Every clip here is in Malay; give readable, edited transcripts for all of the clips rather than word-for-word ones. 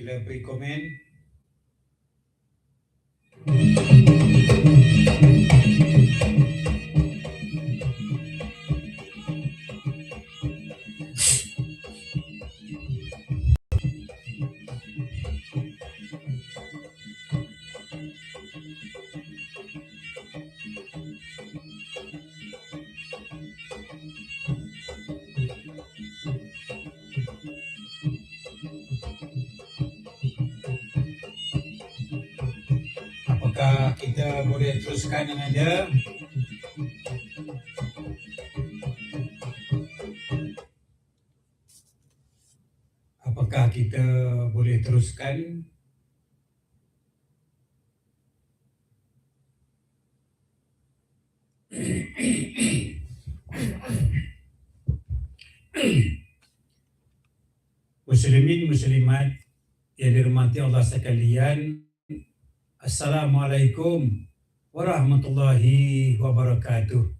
Sila beri komen. Apakah kita boleh teruskan dengan dia? Apakah kita boleh teruskan? Muslimin muslimat yang dirahmati Allah sekalian, Assalamualaikum warahmatullahi wabarakatuh.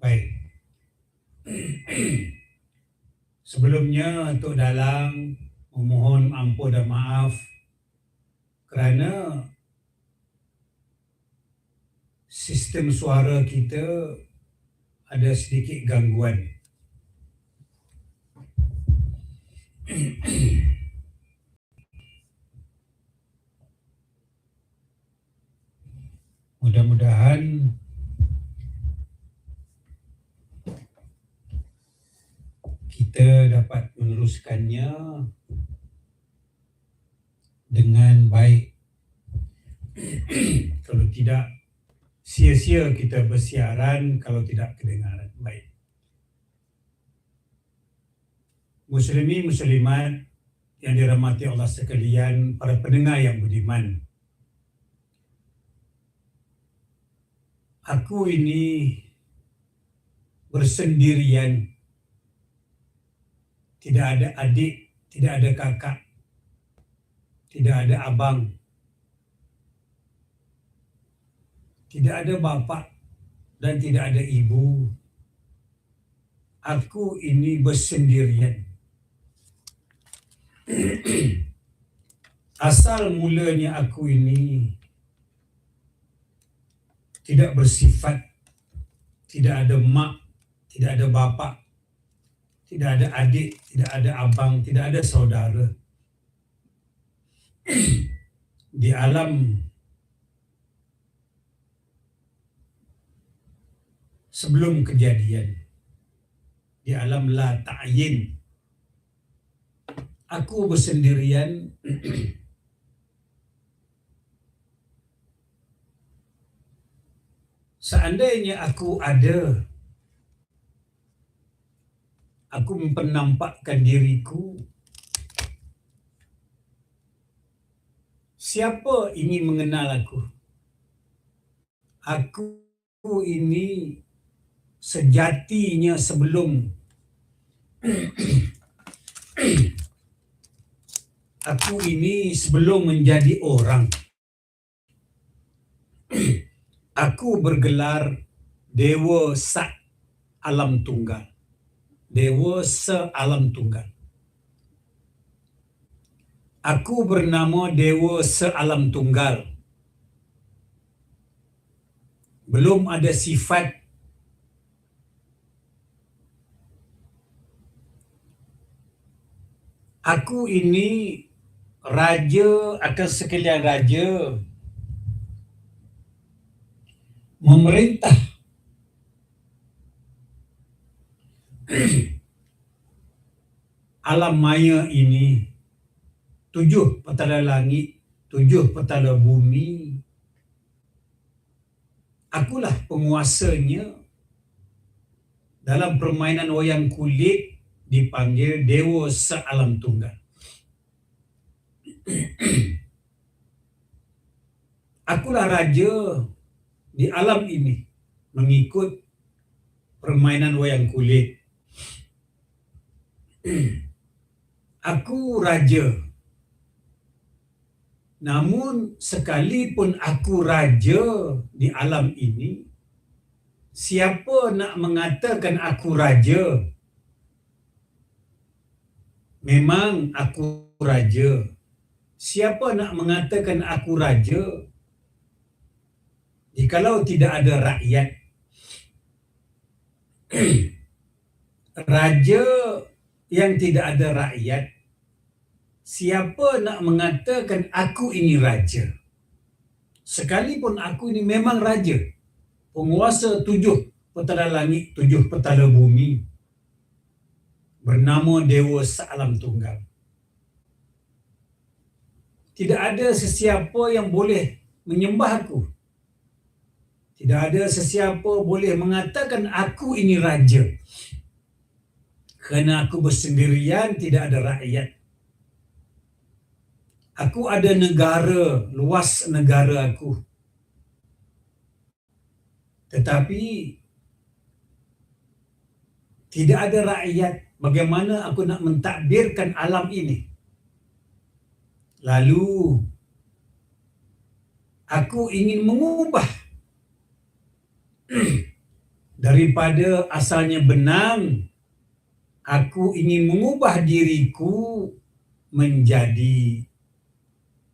Baik. Sebelumnya Tok Dalang memohon ampun dan maaf kerana sistem suara kita ada sedikit gangguan. Mudah-mudahan kita dapat meneruskannya dengan baik. Kalau tidak, sia-sia kita bersiaran kalau tidak kedengaran baik. Muslimin muslimat yang dirahmati Allah sekalian, para pendengar yang budiman. Aku ini bersendirian. Tidak ada adik, tidak ada kakak, tidak ada abang, tidak ada bapa dan tidak ada ibu. Aku ini bersendirian. Asal mulanya aku ini tidak bersifat, tidak ada mak, tidak ada bapa, tidak ada adik, tidak ada abang, tidak ada saudara. Di alam sebelum kejadian, di alam la ta'yin, aku bersendirian. Seandainya aku ada, aku mempernampakkan diriku, siapa ingin mengenal aku? Aku ini sejatinya sebelum aku ini sebelum menjadi orang. Aku bergelar Dewa Sa Alam Tunggal. Dewa Se-Alam Tunggal. Aku bernama Dewa Se-Alam Tunggal. Belum ada sifat. Aku ini raja akan sekalian raja. Memerintah. Alam maya ini, 7 petala langit, 7 petala bumi. Akulah penguasanya. Dalam permainan wayang kulit dipanggil Dewa Se-Alam Tunggal. Akulah raja di alam ini mengikut permainan wayang kulit. Aku raja. Namun sekalipun aku raja di alam ini, siapa nak mengatakan aku raja Memang aku raja. Siapa nak mengatakan aku raja jikalau tidak ada rakyat? Raja yang tidak ada rakyat, siapa nak mengatakan aku ini raja? Sekalipun aku ini memang raja, penguasa 7 petala langit, 7 petala bumi, bernama Dewa Sealam Tunggal. Tidak ada sesiapa yang boleh menyembah aku. Tidak ada sesiapa boleh mengatakan aku ini raja. Kerana aku bersendirian, tidak ada rakyat. Aku ada negara, luas negara aku. Tetapi tidak ada rakyat. Bagaimana aku nak mentadbirkan alam ini? Lalu aku ingin mengubah daripada asalnya benang, aku ingin mengubah diriku menjadi,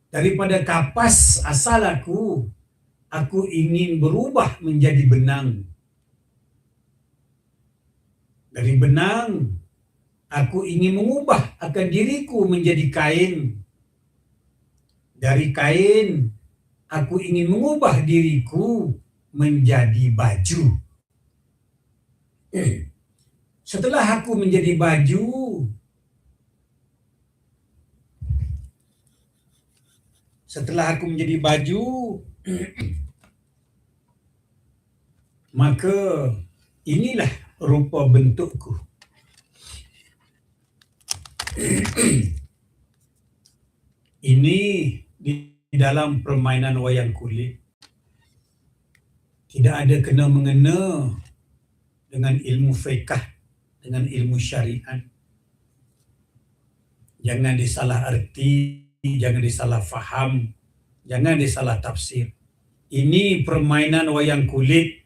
daripada kapas asal aku ingin berubah menjadi benang. Dari benang, aku ingin mengubah akan diriku menjadi kain. Dari kain, aku ingin mengubah diriku menjadi baju. Setelah aku menjadi baju, maka inilah rupa bentukku. Ini di dalam permainan wayang kulit. Tidak ada kena-mengena dengan ilmu fiqh, dengan ilmu syariat. Jangan disalah arti, jangan disalah faham, jangan disalah tafsir. Ini permainan wayang kulit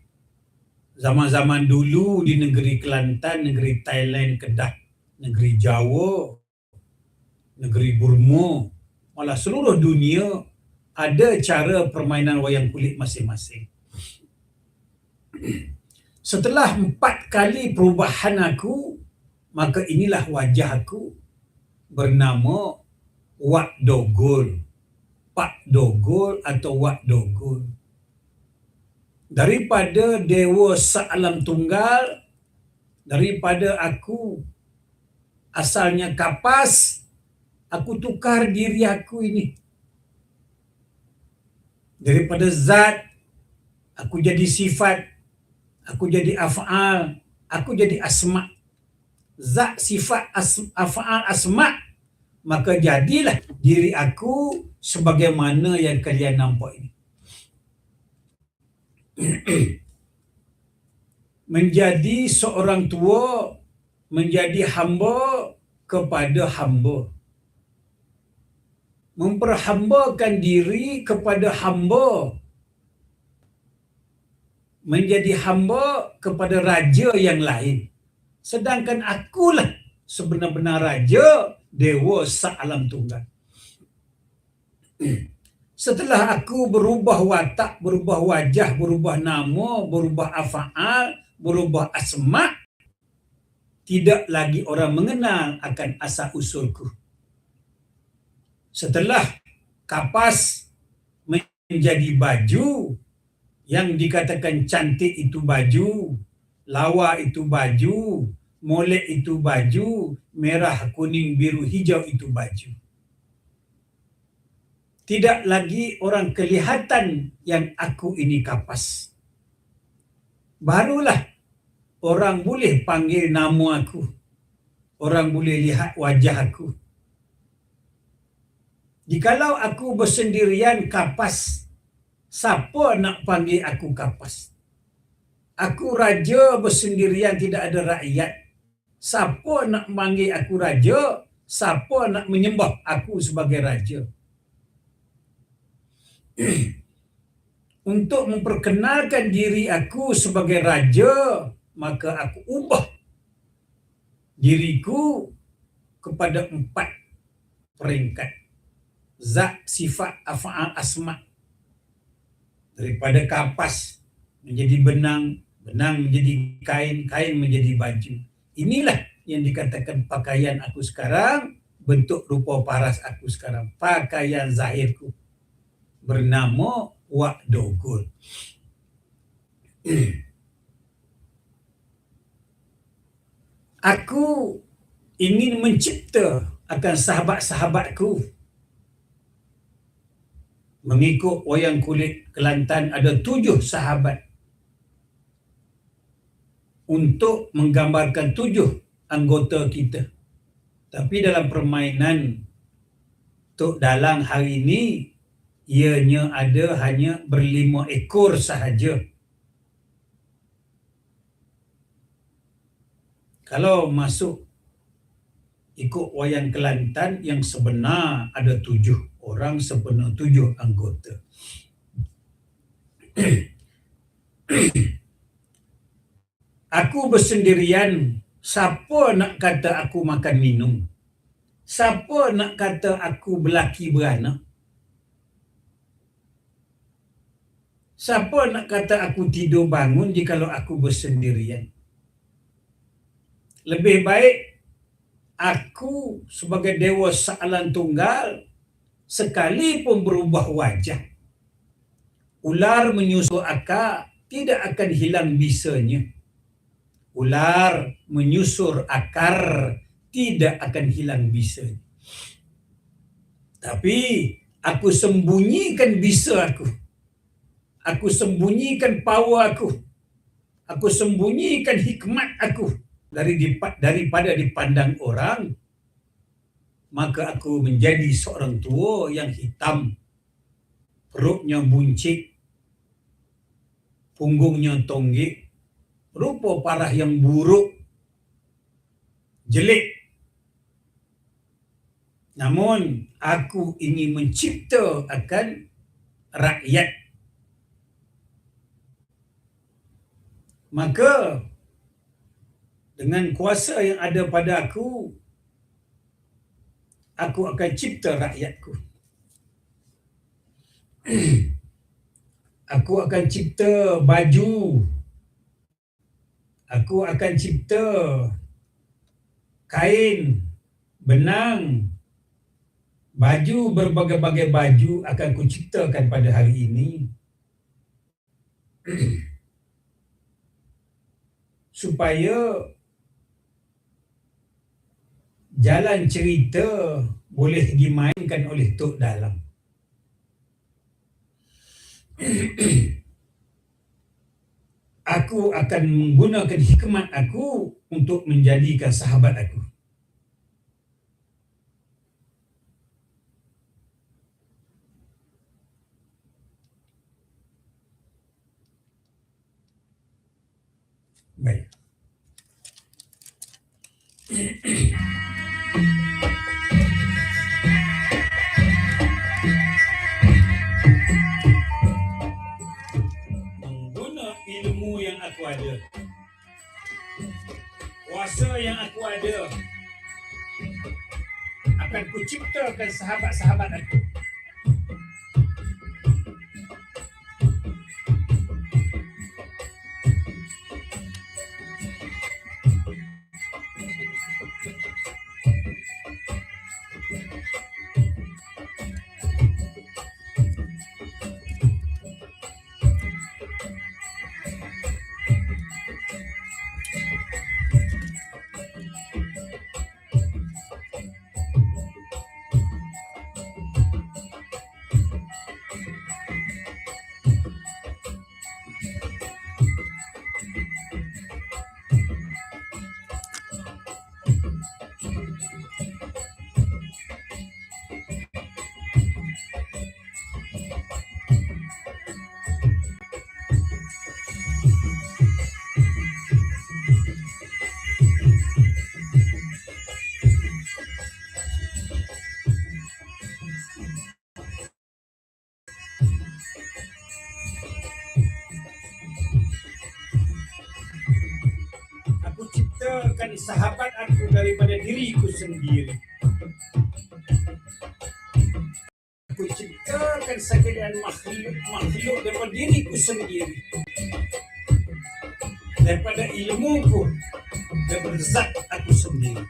zaman-zaman dulu di negeri Kelantan, negeri Thailand, Kedah, negeri Jawa, negeri Burma, malah seluruh dunia ada cara permainan wayang kulit masing-masing. Setelah 4 kali perubahan aku, maka inilah wajah aku, bernama Wak Dogol, Pak Dogol atau Wak Dogol. Daripada Dewa Sealam Tunggal, daripada aku asalnya kapas, aku tukar diri aku ini. Daripada zat, aku jadi sifat, aku jadi af'al, aku jadi asma'. Zat, sifat, af'al, asma', maka jadilah diri aku sebagaimana yang kalian nampak ini. Menjadi seorang tua, menjadi hamba kepada hamba. Memperhambakan diri kepada hamba. Menjadi hamba kepada raja yang lain. Sedangkan akulah sebenar-benar raja, Dewa Sealam Tunggal. Setelah aku berubah watak, berubah wajah, berubah nama, berubah af'al, berubah asma', tidak lagi orang mengenal akan asal usulku. Setelah kapas menjadi baju, yang dikatakan cantik itu baju, lawa itu baju, molek itu baju, merah, kuning, biru, hijau itu baju. Tidak lagi orang kelihatan yang aku ini kapas. Barulah orang boleh panggil nama aku. Orang boleh lihat wajah aku. Jikalau aku bersendirian kapas, siapa nak panggil aku kapas? Aku raja bersendirian, tidak ada rakyat. Siapa nak panggil aku raja? Siapa nak menyembah aku sebagai raja? Untuk memperkenalkan diri aku sebagai raja, maka aku ubah diriku kepada 4 peringkat. Zat, sifat, af'al, asma. Daripada kapas menjadi benang, benang menjadi kain, kain menjadi baju. Inilah yang dikatakan pakaian aku sekarang, bentuk rupa paras aku sekarang. Pakaian zahirku bernama Wak Dogol. Aku ingin mencipta akan sahabat-sahabatku. Mengikut wayang kulit Kelantan ada 7 sahabat. Untuk menggambarkan 7 anggota kita. Tapi dalam permainan Tok Dalang hari ini, ianya ada hanya ber5 ekor sahaja. Kalau masuk ikut wayang Kelantan yang sebenar ada 7 orang, sebenar 7 anggota. Aku bersendirian, siapa nak kata aku makan minum? Siapa nak kata aku berlaki beranak? Siapa nak kata aku tidur bangun jikalau aku bersendirian? Lebih baik aku sebagai dewa sa'alan tunggal sekalipun berubah wajah. Ular menyusul akar tidak akan hilang bisanya. Ular menyusur akar tidak akan hilang bisanya. Tapi aku sembunyikan bisa aku. Aku sembunyikan power aku. Aku sembunyikan hikmat aku daripada dipandang orang. Maka aku menjadi seorang tua yang hitam. Perutnya buncit. Punggungnya tonggik. Rupa parah yang buruk. Jelek. Namun aku ingin mencipta akan rakyat. Maka dengan kuasa yang ada pada aku akan cipta rakyatku. Aku akan cipta baju. Aku akan cipta kain, benang, baju, berbagai-bagai baju akan kuciptakan pada hari ini. Supaya jalan cerita boleh dimainkan oleh Tok Dalang. Aku akan menggunakan hikmat aku untuk menjadikan sahabat aku. Baik. Mengguna ilmu yang aku ada, kuasa yang aku ada, akan kuciptakan sahabat-sahabat aku. sahabat aku daripada diriku sendiri. Aku ciptakan sekalian makhluk daripada diriku sendiri, daripada ilmuku, daripada zat aku sendiri.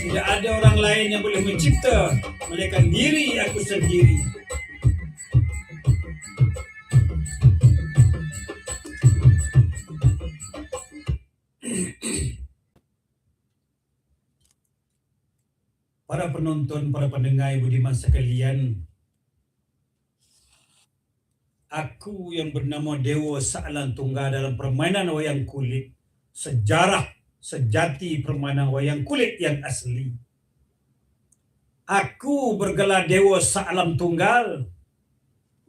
Tidak ada orang lain yang boleh mencipta melainkan diri aku sendiri. Para penonton, para pendengar budiman sekalian, aku yang bernama Dewa Sa'alan Tunggal dalam permainan wayang kulit, sejarah sejati permainan wayang kulit yang asli. Aku bergelar Dewa Sa'alam Tunggal,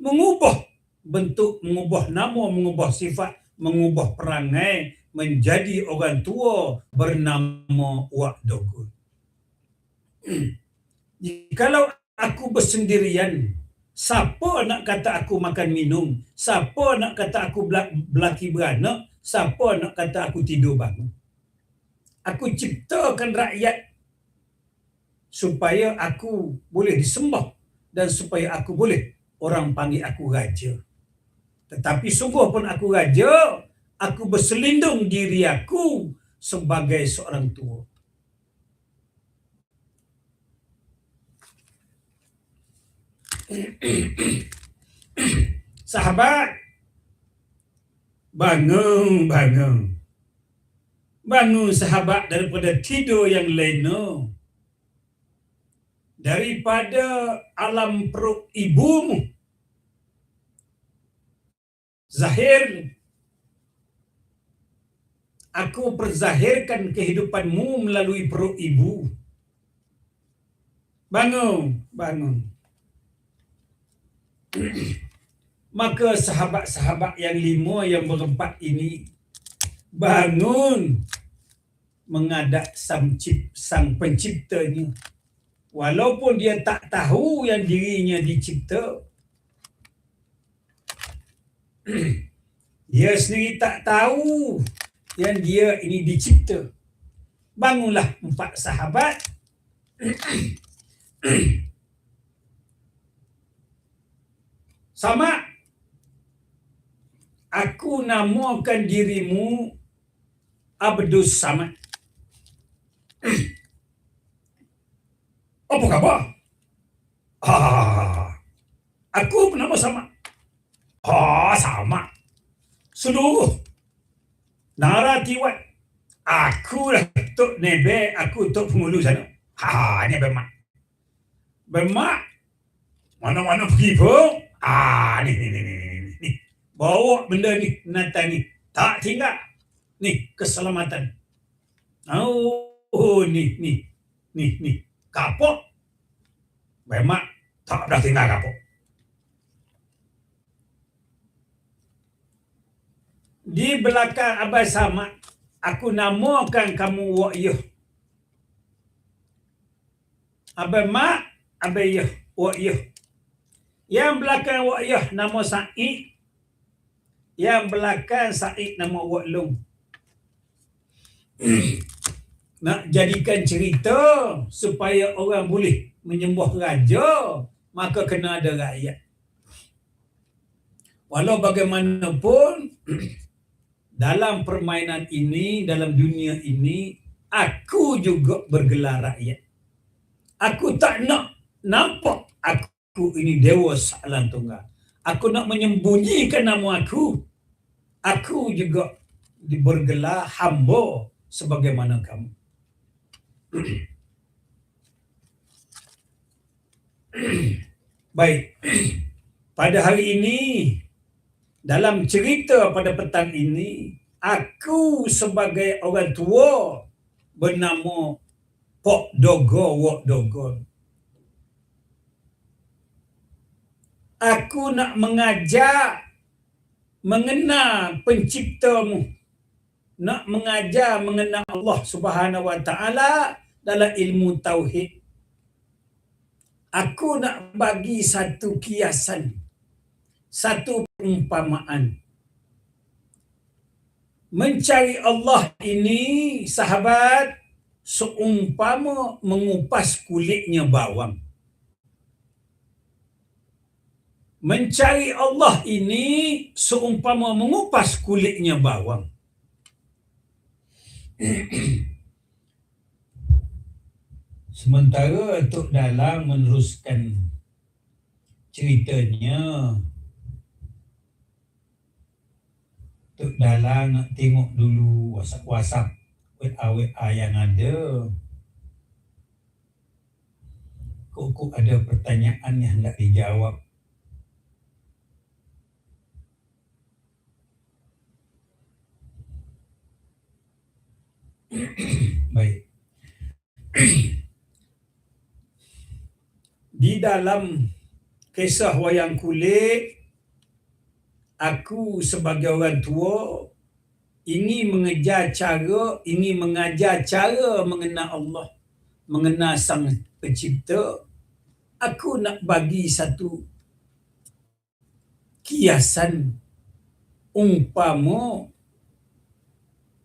mengubah bentuk, mengubah nama, mengubah sifat, mengubah perangai menjadi orang tua bernama Wak Dogon. Jikalau aku bersendirian, siapa nak kata aku makan minum? Siapa nak kata aku belaki beranak? Siapa nak kata aku tidur bangun? Aku ciptakan rakyat supaya aku boleh disembah dan supaya aku boleh orang panggil aku raja. Tetapi sungguh pun aku raja, aku berselindung diri aku sebagai seorang tua. Sahabat, bangun, bangun. Bangun sahabat daripada tidur yang lena. Daripada alam perut ibumu. Zahir, aku perzahirkan kehidupanmu melalui perut ibu. Bangun, bangun. Maka sahabat-sahabat yang 5 yang berempat ini bangun menghadap sang penciptanya. Walaupun dia tak tahu yang dirinya dicipta. Dia sendiri tak tahu yang dia ini dicipta. Bangunlah 4 sahabat. Sama, aku namakan dirimu Abdus Samad. Apa khabar? Aku bernama Samad. Sama. Seluruh naratiwan. Aku lah Tok Nebe, aku Tok Pengulu sana. Ni bermak. Bermak. Mana-mana pergi pun. Ni. Bawa benda ni, Nathan ni. Tak tinggal. Ni, keselamatan. Ni. Kapok. Memang tak dah tinggal kapok. Di belakang Abang Samad, aku namakan kamu Wak Yeh. Abang Mak, Abang Yeh, Wak Yeh. Yang belakang Wak Yeh nama Said. Yang belakang Said nama Wak Long. Nak jadikan cerita supaya orang boleh menyembah raja, maka kena ada rakyat. Walau bagaimanapun, dalam permainan ini, dalam dunia ini, aku juga bergelar rakyat. Aku tak nak nampak aku ini Dewa Sa'alan Tunggal. Aku nak menyembunyikan nama aku. Aku juga bergelar hamba sebagaimana kamu. Baik. Pada hari ini, dalam cerita pada petang ini, aku sebagai orang tua bernama Pok Dogo Wak Dogon. Aku nak mengajar mengenal penciptamu. Nak mengajar mengenal Allah Subhanahu Wa Taala dalam ilmu tauhid. Aku nak bagi satu kiasan, satu perumpamaan. Mencari Allah ini, sahabat, seumpama mengupas kulitnya bawang. Mencari Allah ini seumpama mengupas kulitnya bawang. Sementara Tok Dalang meneruskan ceritanya, Tok Dalang nak tengok dulu WhatsApp WA yang ada. Kok ada pertanyaan yang hendak dijawab. Baik. Di dalam kisah wayang kulit, aku sebagai orang tua ingin mengajar cara mengenal Allah, mengenal Sang Pencipta. Aku nak bagi satu kiasan umpama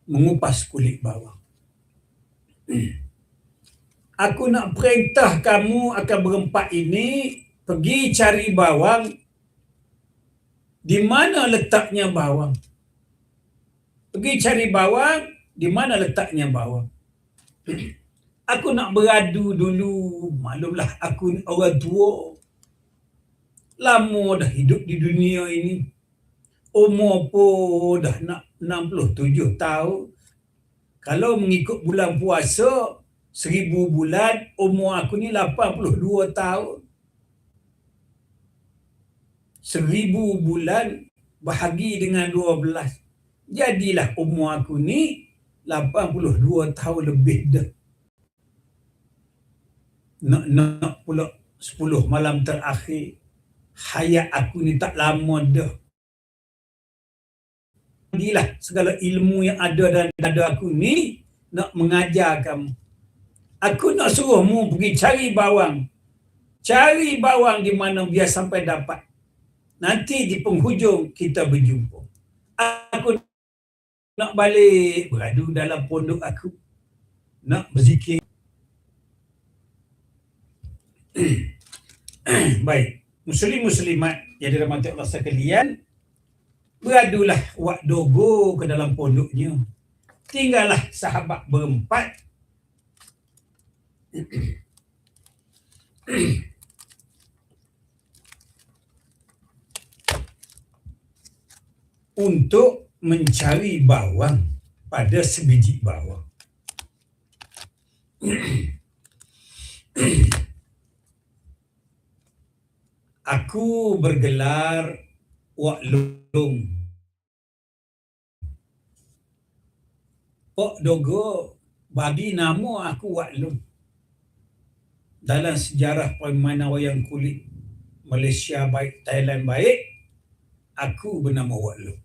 mengupas kulit bawang. Aku nak perintah kamu akan berempat ini pergi cari bawang. Di mana letaknya bawang? Pergi cari bawang, di mana letaknya bawang? Aku nak beradu dulu. Maklumlah aku orang tua. Lama dah hidup di dunia ini. Umur pun dah nak 67 tahun. Kalau mengikut bulan puasa, 1000 bulan, umur aku ni 82 tahun. 1000 bulan bahagi dengan 12. Jadilah umur aku ni 82 tahun lebih dah. Nak pula 10 malam terakhir. Hayat aku ni tak lama dah. Jadilah segala ilmu yang ada dalam dada aku ni nak mengajar kamu. Aku nak suruhmu pergi cari bawang. Cari bawang di mana biar sampai dapat. Nanti di penghujung kita berjumpa. Aku nak balik beradu dalam pondok aku. Nak berzikir. Baik. Muslim-muslimat yang dirahmati Allah sekalian, beradulah wak dogo ke dalam pondoknya. Tinggallah sahabat berempat. Untuk mencari bawang pada sebiji bawang. Aku bergelar Wak Long. Pok Dogo bagi nama aku Wak Long. Dalam sejarah permainan wayang kulit Malaysia baik, Thailand baik, aku bernama Wak Long.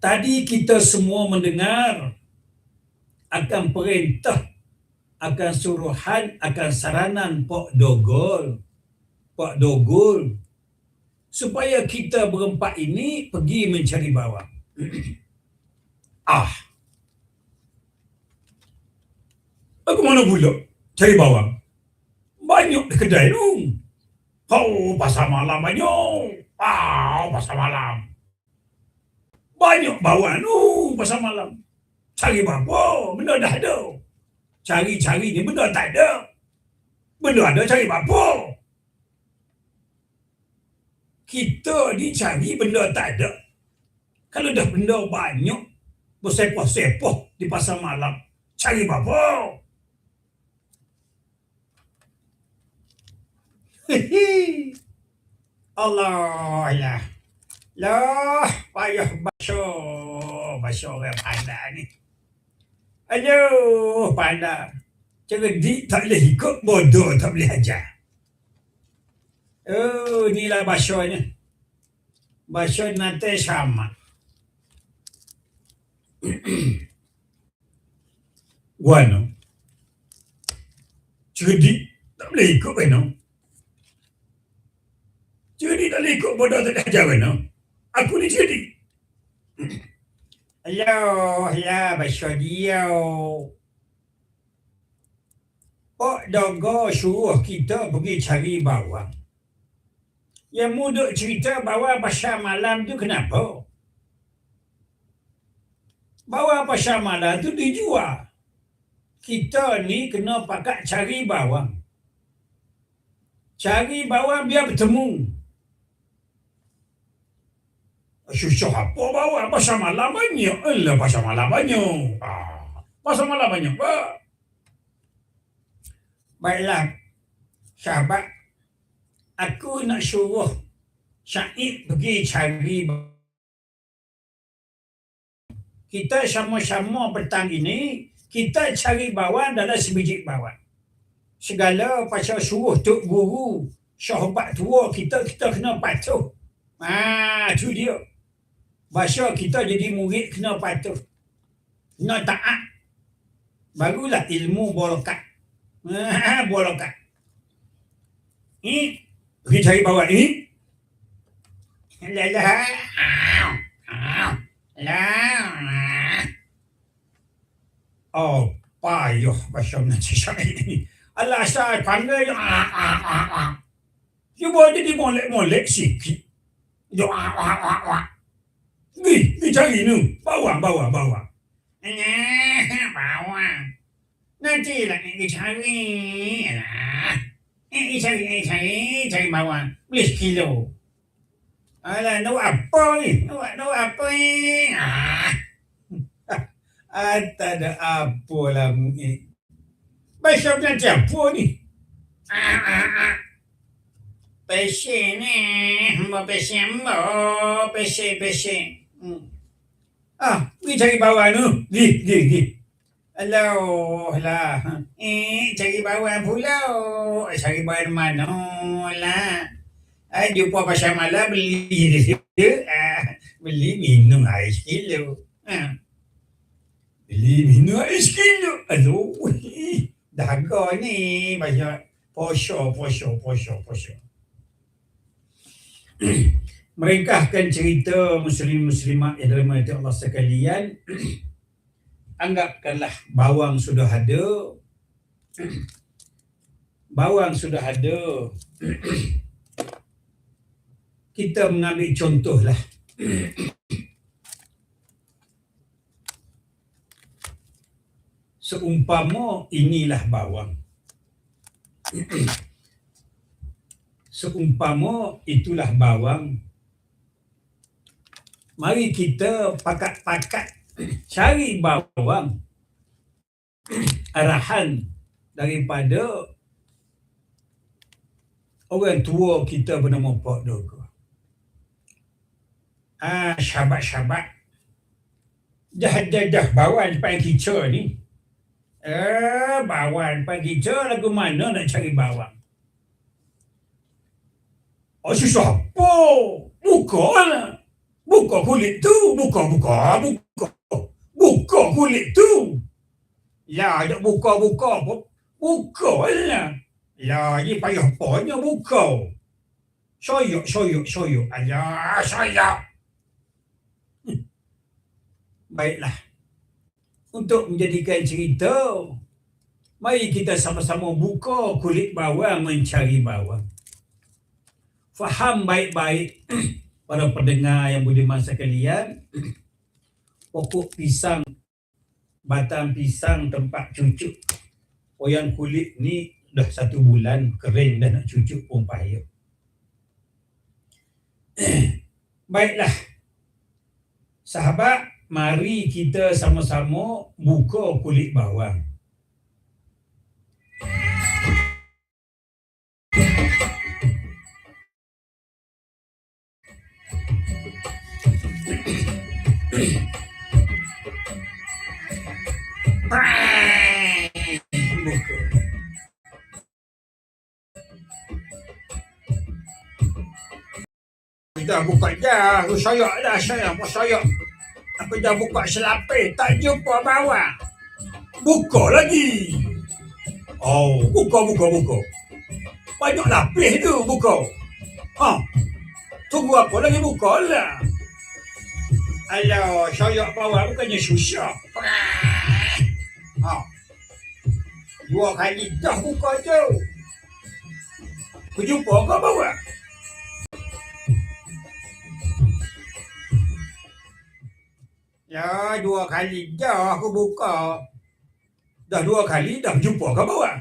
Tadi kita semua mendengar akan perintah, akan suruhan, akan saranan Pak Dogol supaya kita berempat ini pergi mencari bawang. Aku mana pula cari bawang? Banyak di kedai tu. Pasar malam banyak. Pasar malam. Banyak bawang tu pasar malam. Cari apa? Benda dah ada. Cari-cari ni benda tak ada. Benda ada cari apa? Kita dicari benda tak ada. Kalau dah benda banyak, bersepoh-sepoh di pasar malam, cari apa? Allah ya. Lah, payah basuh orang pandai ni. Aduh, pandai. Cerdik tak boleh ikut, bodoh tak boleh ajar. Oh, inilah basuhnya. Basuh nanti sama. Guano. Cerdik Tak boleh ikut kan no? Jadi tak boleh ikut bodoh tak ajar kan no? Aku ni jadi. Hello, ya, basyo dia. Pak Dogo suruh kita pergi cari bawang. Yang muda cerita bawa pasar malam tu kenapa? Bawa pasar malam tu dijual. Kita ni kena pakat cari bawang. Cari bawang biar bertemu. Susah apa bawang? Pasar malam banyak. Alah, pasar malam banyak. Pasar malam banyak, Pak. Baiklah, sahabat. Aku nak suruh Syahid pergi cari. Kita sama-sama petang ini, kita cari bawang dalam sebiji bawang. Segala pasal suruh Tok Guru, sahabat tua kita kena patuh. Tu dia. Bahasa kita jadi murid kena patuh. Kena taat. Barulah ilmu borokat. Borokat. Pergi cari bawang ni. Oh, payuh bahasa Melayu saya ni. Alah, saya panggil. Cuba jadi molek-molek sikit. Pergi cari ni. Bawang. Bawang. Nantilah ni cari. Cari bawang. Beli sekilo. Alah, nak apa ni? Nak apa ni? Tak ada apa lah. Bahasa Melayu apa ni? Pesen ni. Pesen. Pergi cari bawang tu. Pergi. Alah lah. Cari bawang pula. Cari bawang mana lah. Jumpa pasar malam beli dia. Beli minum air sekilo. Beli minum air sekilo. Aduh. Dahaga ni. Banyak posho. Meringkahkan cerita muslim-muslimat yang dirahmati Allah sekalian. Anggapkanlah bawang sudah ada. Kita mengambil contohlah. Seumpama inilah bawang. Seumpama itulah bawang. Mari kita pakat-pakat cari bawang. Arahan daripada orang tua kita bernama Pak Dogo. Syabat-syabat. Dah bawang depan kita ni. Bawang depan kita lagu mana nak cari bawang? Susah apa? Buka kulit tu. Buka kulit tu. Ya, nak buka. Buka lah. Ya, ni payah apanya buka. Soyok. Alah, soyok. Baiklah. Untuk menjadikan cerita, mari kita sama-sama buka kulit bawang mencari bawang. Faham baik-baik para pendengar yang budiman sekalian, pokok pisang, batang pisang tempat cucuk. Wayang kulit ni dah 1 bulan kering dah nak cucuk pun payah. Baiklah. Sahabat, mari kita sama-sama buka kulit bawang. Dah buka dah, soyok dah saya, soyok. Aku dah buka selapis, tak jumpa bawang. Buka lagi. Buka. Banyak lapis tu buka. Ha, tunggu apa lagi buka lah. Alah, soyok bawah bukannya susah. Ha, 2 kali dah buka tu. Kau jumpa kau bawah? Ya, 2 kali dah aku buka. Dah 2 kali dah jumpa kau bawah.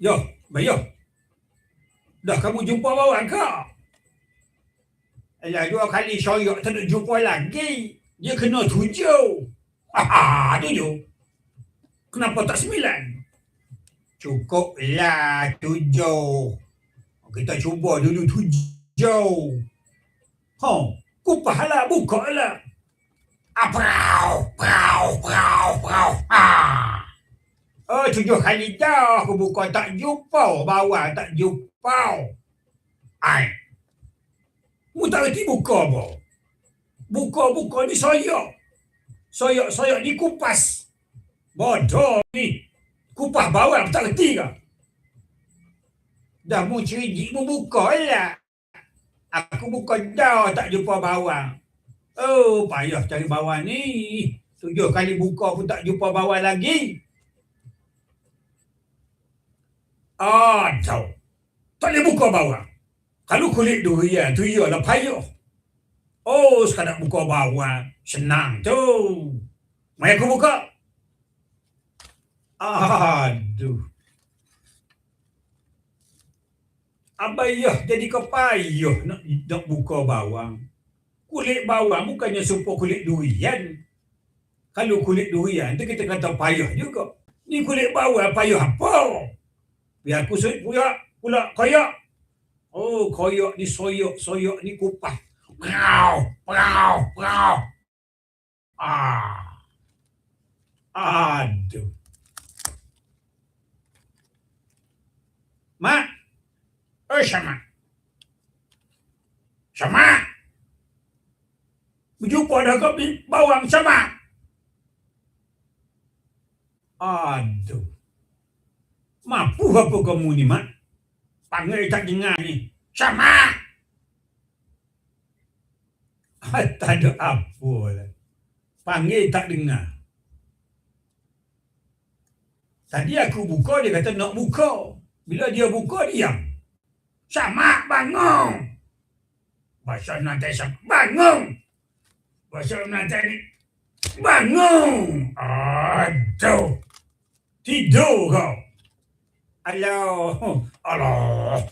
Yo, bayo. Dah kamu jumpa bawah kau? Alah, 2 kali soyok tak nak jumpa lagi. Dia kena 7. Haha, 7. Kenapa tak 9? Cukuplah 7. Kita cuba dulu 7. Ha, kupahlah, bukalah. Aprau, prau, prau, prau. Ah. 7 kali dah aku buka tak jumpa bawah, tak jumpa. Ai. Mu tak reti buka apa? Buka-buka ni soyok. Soyok ni kupas. Bodoh ni. Kupas bawah tak reti ke? Dah mu cerijik mu buka lah. Aku buka dah tak jumpa bawah. Oh, payah cari bawah ni. 7 kali buka pun tak jumpa bawah lagi. Aduh. Tak boleh buka bawah. Kalau kulit durian tu ialah payah. Oh, sekadar buka bawah. Senang tu. Mari aku buka. Aduh. Abayah jadi kepayah nak buka bawang. Kulit bawang bukannya serupa kulit durian. Kalau kulit durian tu kita kata payah juga. Ni kulit bawang payah apa? Biar aku pula koyak. Oh, koyak ni soyok ni kupas. Prau, prau, prau. Aduh. Mak. Sama. Berjumpa dah kau bawang sama. Aduh. Mampu apa kamu ni, Mak? Panggil tak dengar ni. Sama. Tak ada apa lah. Panggil tak dengar. Tadi aku buka, dia kata nak buka. Bila dia buka, diam. Sama, bangun. Bahasa nanti sama, bangun. Bahasa nanti ni, bangun. Aduh. Tidur kau. Alah,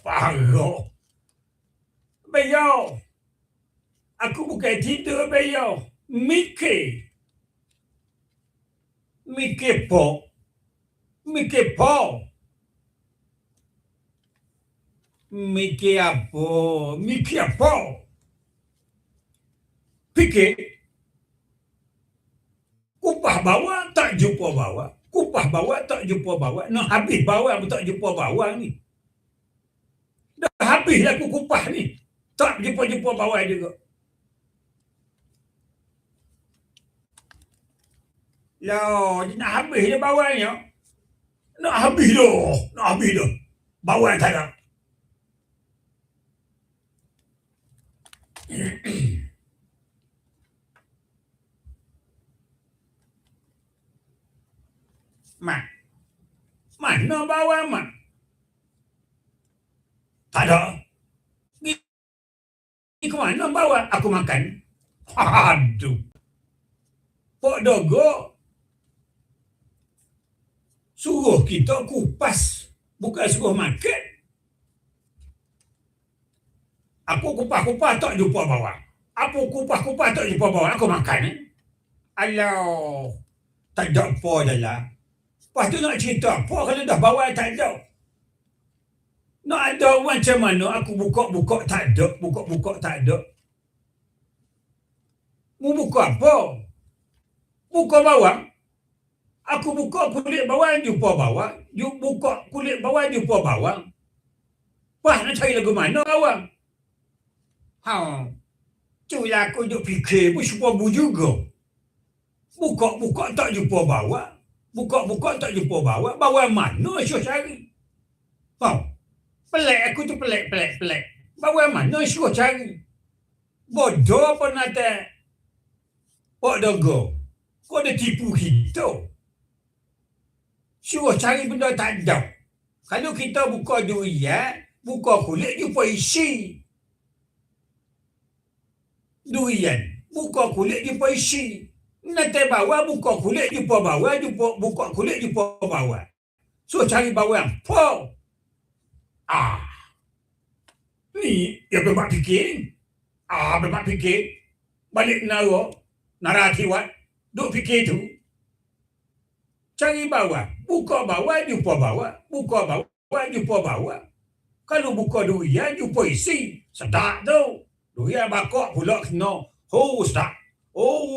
parah. Bayau. Aku bukan tidur, bayau. Mikir apa? Mikir apa? Fikir. Kupah bawah tak jumpa bawah. Kupah bawah tak jumpa bawah. Nak habis bawah pun tak jumpa bawah ni. Dah habis lah aku kupah ni. Tak jumpa bawah juga. Lah, nak habis je bawahnya. Nak habis dah. Bawah tak ada. Mak. Mana bawah, Mak? Tak ada. Ni ke mana bawah? Aku makan. Aduh. Pak Dogo suruh kita kupas. Bukan suruh makan. Aku kupas-kupas tak jumpa bawah. Aku kupas-kupas tak jumpa bawah. Aku makan. Alah. Tak ada apa dah lah. Lepas tu nak cerita apa kalau dah bawah tak ada? Nak ada macam mana aku buka-buka tak ada. Buka-buka tak ada. Mu buka apa? Buka bawah. Aku buka kulit bawah jumpa bawah. You buka kulit bawah jumpa bawah. Wah, nak cari lagu mana bawah? Itulah aku duk fikir pun supamu juga. Buka-buka tak jumpa bawah. Buka-buka tak jumpa bawah. Bawah mana Syah cari? aku tu pelik. Bawang mana suruh cari? Bodoh pun ada. Pok dogo. Kau ada tipu kita. Suruh cari benda tak ada. Kalau kita buka durian, buka kulit, jumpa isi. Durian, buka kulit, jumpa isi. Nanti bawang, buka kulit, jumpa bawang, buka kulit, jumpa bawang. Suruh cari bawang. Pok. Ni, ya berbuat fikir. Berbuat fikir. Balik naratiwat. Duk fikir tu. Cari bawang. Buka bawang, jumpa bawang. Buka bawang, jumpa bawang. Kalau buka durian, jumpa isi. Sedap tu. Durian bakok pula kena. Sedap.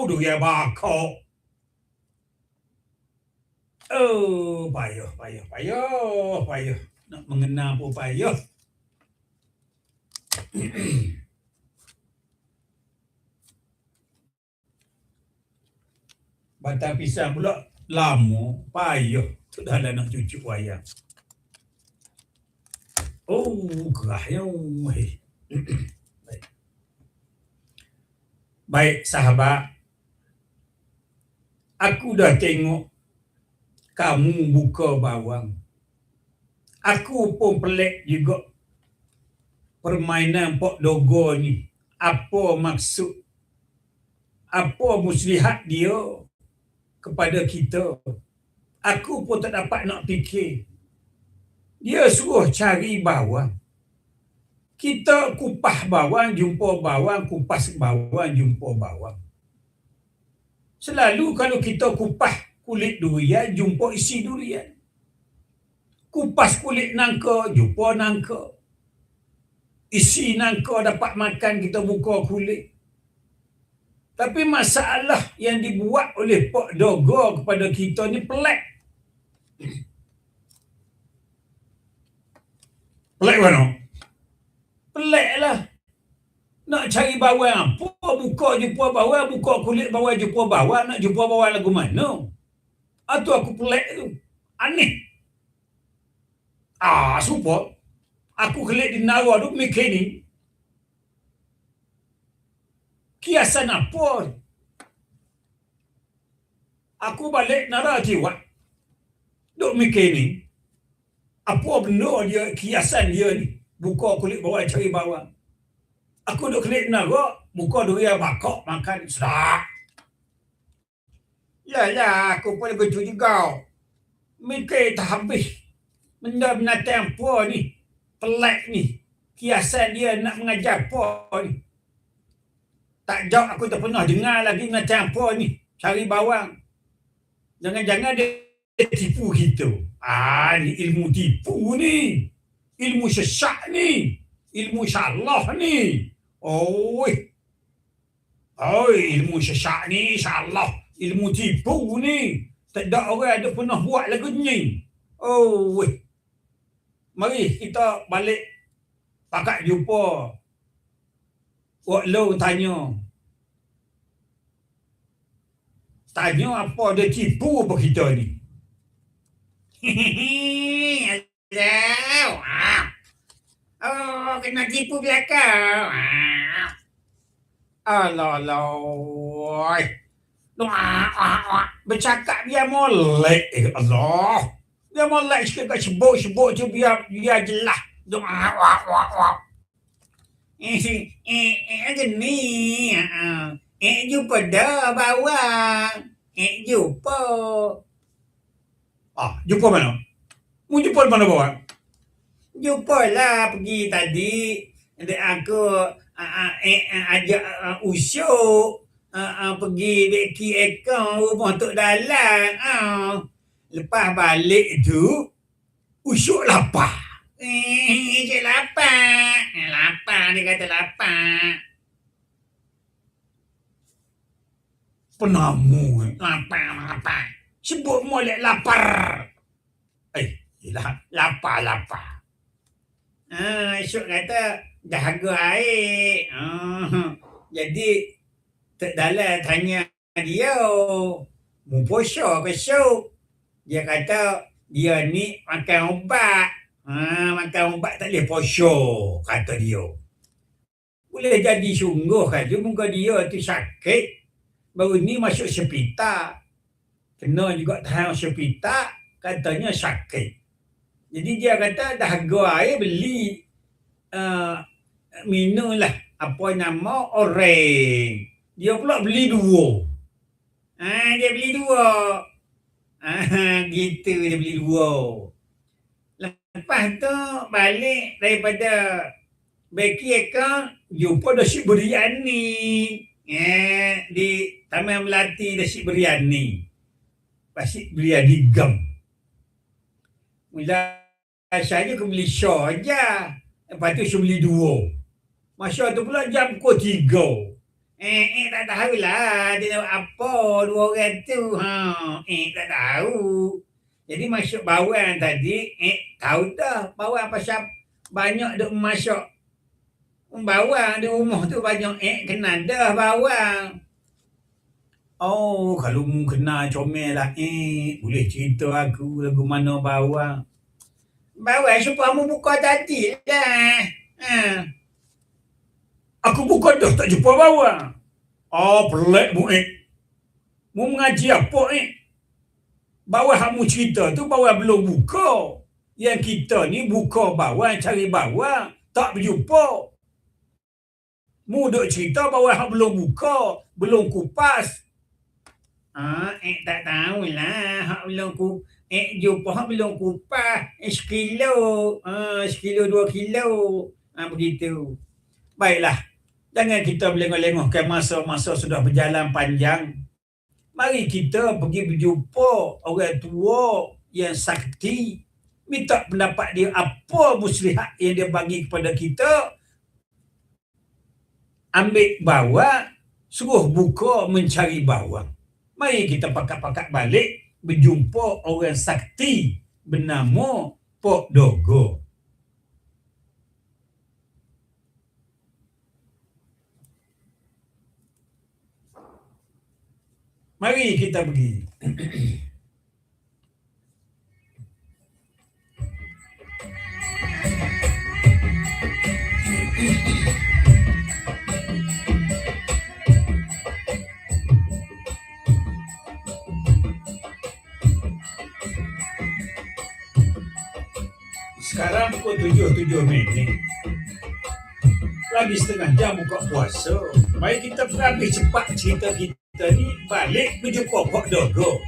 Durian bakok. Payah. Nak mengenal pun payah. Batang pisang pula lama, payah. Tu dah lah nak cucuk wayang. Gerahnya. Baik sahabat. Aku dah tengok kamu buka bawang. Aku pun pelik juga permainan Pok Dogo ni. Apa maksud? Apa muslihat dia kepada kita? Aku pun tak dapat nak fikir. Dia suruh cari bawang. Kita kupas bawang, jumpa bawang. Kupas bawang, jumpa bawang. Selalu kalau kita kupas kulit durian, jumpa isi durian. Kupas kulit nangka, jumpa nangka. Isi nangka dapat makan, kita buka kulit. Tapi masalah yang dibuat oleh Pok Dogo kepada kita ni pelik. Pelik mana? Pelik lah. Nak cari bawang apa? Buka jumpa bawang, buka kulit bawang jumpa bawang. Nak jumpa bawang lagu mana? Itu aku pelik tu. Aneh. Super. Aku kelik di Nawa tu mikir ni. Kiasan apa? Aku balik naratiwat. Duk mikir ni. Apa benda dia, kiasan dia ni? Buka kulit bawang, cari bawang. Aku duk kelik Nawa, buka durian bakok, makan sedap. Yalah, aku pun begitu juga. Mikir tak habis. Benda binatang apa ni? Pelik ni. Kiasan dia nak mengajar apa ni? Tak jauh aku tak pernah dengar lagi macam apa ni. Cari bawang. Jangan-jangan dia tipu kita. Ni ilmu tipu ni. Ilmu sesat ni. Ilmu salah ni. Ilmu sesat ni, salah. Ilmu tipu ni. Tak ada orang ada pernah buat lagu ni. Mari kita balik. Pakat jumpa Wak Low tanya apa dia tipu apa kita ni. Kena tipu belakang. Alah. Bercakap biar molek. Allah. Biar molek sikit kat sebut-sebut tu biar jelas. Gini. Jumpa dah bawang. Jumpa. Jumpa mana? Mu jumpa mana bawang? Jumpa lah pergi tadi. Aku ajak usuk. Pergi beki ekor rumah Tok Dalang. Lepas balik tu, usuk lapar. Cik lapar. Lapar, dia kata lapar. Penamu. Lapar. Sebut molek lapar. Yelah, lapar. Esok kata, dahaga air. Jadi, Tok Dalang tanya dia, mu puasa ke esok? Dia kata, dia ni makan ubat. Makan ubat tak boleh posyok, kata dia. Boleh jadi sungguh aja muka dia tu sakit. Baru ni masuk hospital. Kena juga tahan hospital, katanya sakit. Jadi dia kata dah harga air beli minum lah. Apa nama? Orang. Dia pula beli 2. Dia beli 2. Gitu dia beli 2. Lepas tu balik daripada beki account, jumpa nasi biryani. Di Taman Melati nasi biryani. Nasi biryani gam. Mula saya aku beli shaw aja. Lepas tu saya beli 2. Masa tu pula jam pukul 3. Tak tahulah dia nak apa 2 orang tu. Tak tahu. Jadi masuk bawang tadi, tahu dah bawang pasal banyak duk masuk bawang di rumah tu banyak kena dah bawang. Oh, kalau mu kena comel lah boleh cerita aku lagu mana bawang. Bawang supaya mu buka tadi lah. Aku buka dah tak jumpa bawang. Pelik mu Mu mengaji apa bawang hak mu cerita tu bawang belum buka. Yang kita ni buka bawang, cari bawang, tak berjumpa. Mu duk cerita bawang hak belum buka, belum kupas. Tak tahulah hak belum jumpa hak belum kupas. Sekilo, 2 kilo. Begitu. Baiklah. Jangan kita melengok-lengokkan masa-masa sudah berjalan panjang. Mari kita pergi berjumpa orang tua yang sakti. Minta pendapat dia apa muslihat yang dia bagi kepada kita. Ambil bawang, suruh buka mencari bawang. Mari kita pakat-pakat balik berjumpa orang sakti bernama Pok Dogo. Mari kita pergi. Sekarang pukul 7:07. Lagi setengah jam buka puasa. Mari kita habis cepat cerita kita ni, balik berjumpa Pok Dogo.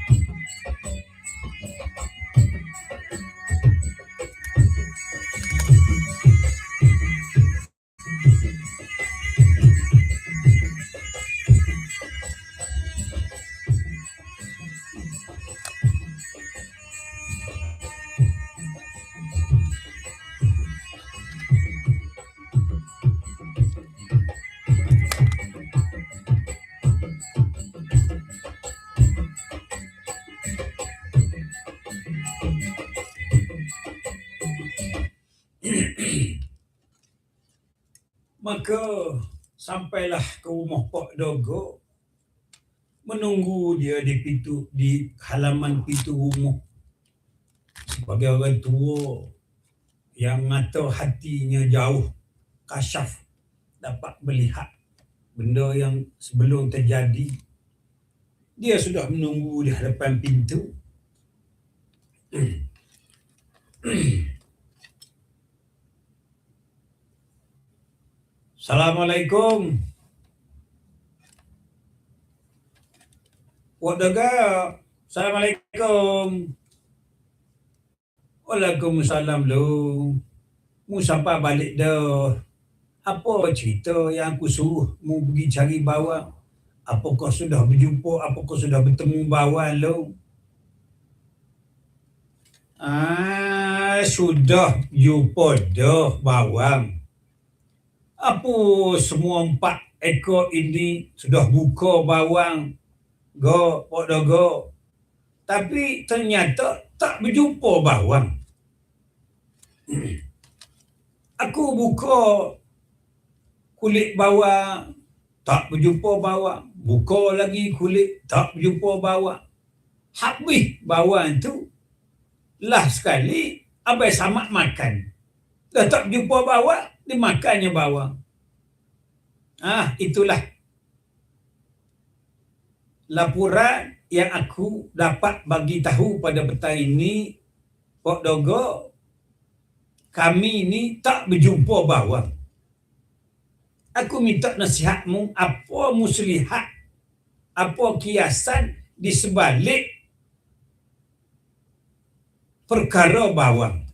Maka sampailah ke rumah Pok Dogo, menunggu dia di halaman pintu rumah. Sebagai orang tua yang mata hatinya jauh kasyaf, dapat melihat benda yang sebelum terjadi. Dia sudah menunggu di hadapan pintu. Assalamualaikum. Pok Dogo. Assalamualaikum. Waalaikumsalam lu. Mu sampai balik dah. Apa cerita yang aku suruh mu pergi cari bawang? Apakah sudah berjumpa? Apakah sudah bertemu bawang lu? Sudah jumpa dah bawang. Apa semua 4 ekor ini sudah buka bawang Pok Dogo. Tapi ternyata tak berjumpa bawang. Aku buka kulit bawang, tak berjumpa bawang. Buka lagi kulit, tak berjumpa bawang. Habis bawang tu, last sekali Abai sama makan. Dah tak jumpa bawang, dia makannya bawang. Itulah laporan yang aku dapat bagi tahu pada petang ini. Pok Dogo, kami ni tak berjumpa bawang. Aku minta nasihatmu, apa muslihat, apa kiasan di sebalik perkara bawang.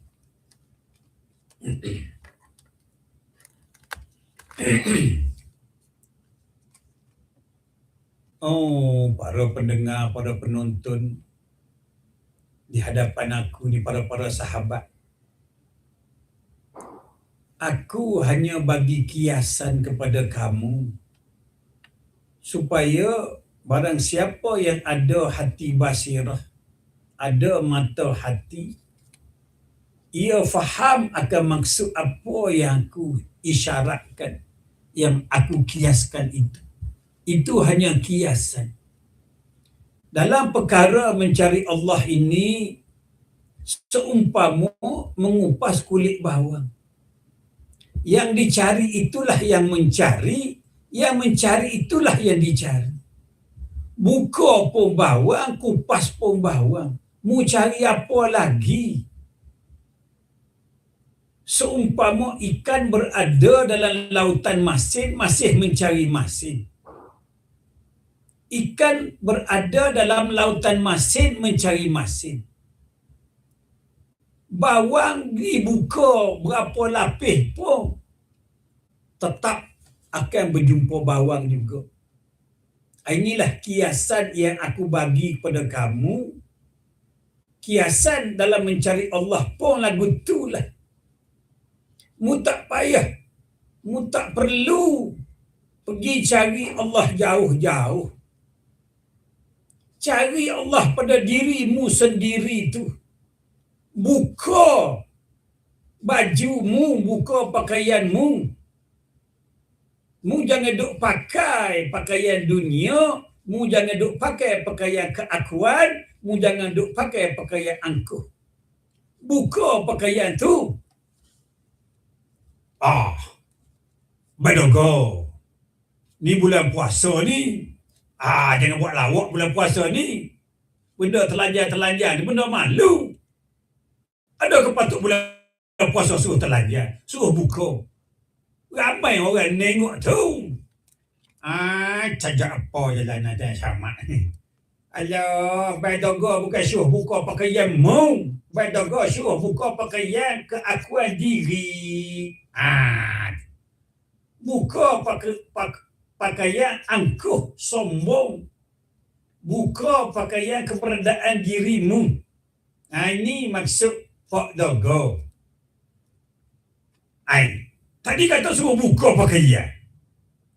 Para pendengar, para penonton di hadapan aku ni, para sahabat. Aku hanya bagi kiasan kepada kamu supaya barang siapa yang ada hati basirah, ada mata hati, ia faham akan maksud apa yang aku isyaratkan, yang aku kiaskan itu. Itu hanya kiasan. Dalam perkara mencari Allah ini, seumpama mengupas kulit bawang. Yang dicari itulah yang mencari itulah yang dicari. Buka pun bawang, kupas pun bawang. Mu cari apa lagi? Seumpama ikan berada dalam lautan masin, masih mencari masin. Ikan berada dalam lautan masin, mencari masin. Bawang dibuka berapa lapis pun tetap akan berjumpa bawang juga. Inilah kiasan yang aku bagi kepada kamu. Kiasan dalam mencari Allah pun lagu itulah. Mu tak payah, mu tak perlu pergi cari Allah jauh-jauh. Cari Allah pada dirimu sendiri tu. Buka bajumu, buka pakaianmu. Mu jangan duk pakai pakaian dunia, mu jangan duk pakai pakaian keakuan, mu jangan duk pakai pakaian angkuh. Buka pakaian tu. Badogo. Ni bulan puasa ni. Jangan buat lawak bulan puasa ni. Benda telanjang ni benda malu. Adakah patut bulan puasa suruh telanjang, suruh buka? Ramai orang nengok tu. Cajak apa je lah nak sama ni. Alah, Badogo bukan suruh buka pakaian mu. Badogo suruh buka pakaian keakuan diri. Buka pakaian angkuh, sombong. Buka pakaian keberadaan dirimu. Ini maksud Pak Dogo. Tadi kata suruh buka pakaian.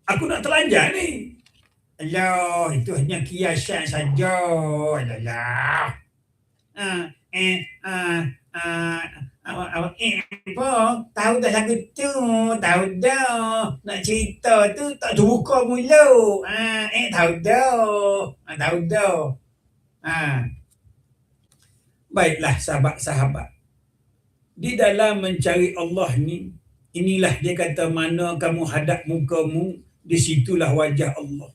Aku nak telanjang ni. Alah, itu hanya kiasan saja. Alah. Apa? Tahu dah lagu tu. Tahu dah. Nak cerita tu tak terbuka mulu. Tahu dah. Tahu dah. Baiklah sahabat-sahabat. Di dalam mencari Allah ni, inilah dia kata mana kamu hadap mukamu, di situlah wajah Allah.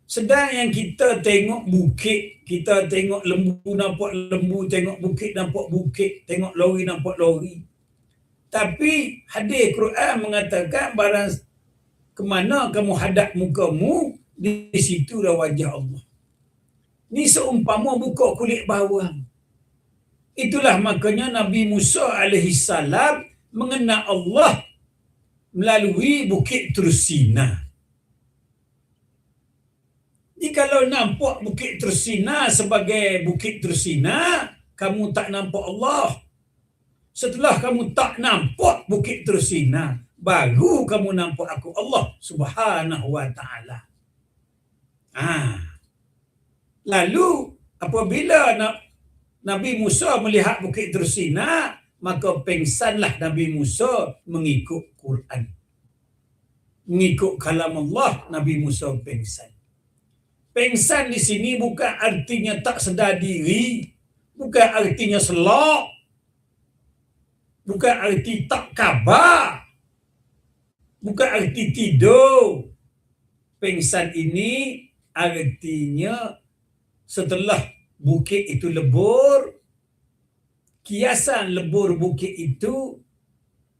Sedang yang kita tengok bukit, kita tengok lembu nampak lembu, tengok bukit nampak bukit, tengok lori nampak lori. Tapi hadis Quran mengatakan barang kemana kamu hadap mukamu, di situlah wajah Allah. Ni seumpama buka kulit bawang. Itulah makanya Nabi Musa alaihissalam mengenal Allah melalui Bukit Tursina. Jadi kalau nampak Bukit Tursina sebagai Bukit Tursina, kamu tak nampak Allah. Setelah kamu tak nampak Bukit Tursina, baru kamu nampak aku Allah Subhanahu wa taala. Lalu apabila Nabi Musa melihat Bukit Tursina, maka pengsanlah Nabi Musa mengikut Quran. Mengikut kalam Allah, Nabi Musa pengsan. Pengsan di sini bukan artinya tak sedar diri, bukan artinya selok, bukan arti tak khabar, bukan arti tidur. Pengsan ini artinya setelah bukit itu lebur, kiasan lebur bukit itu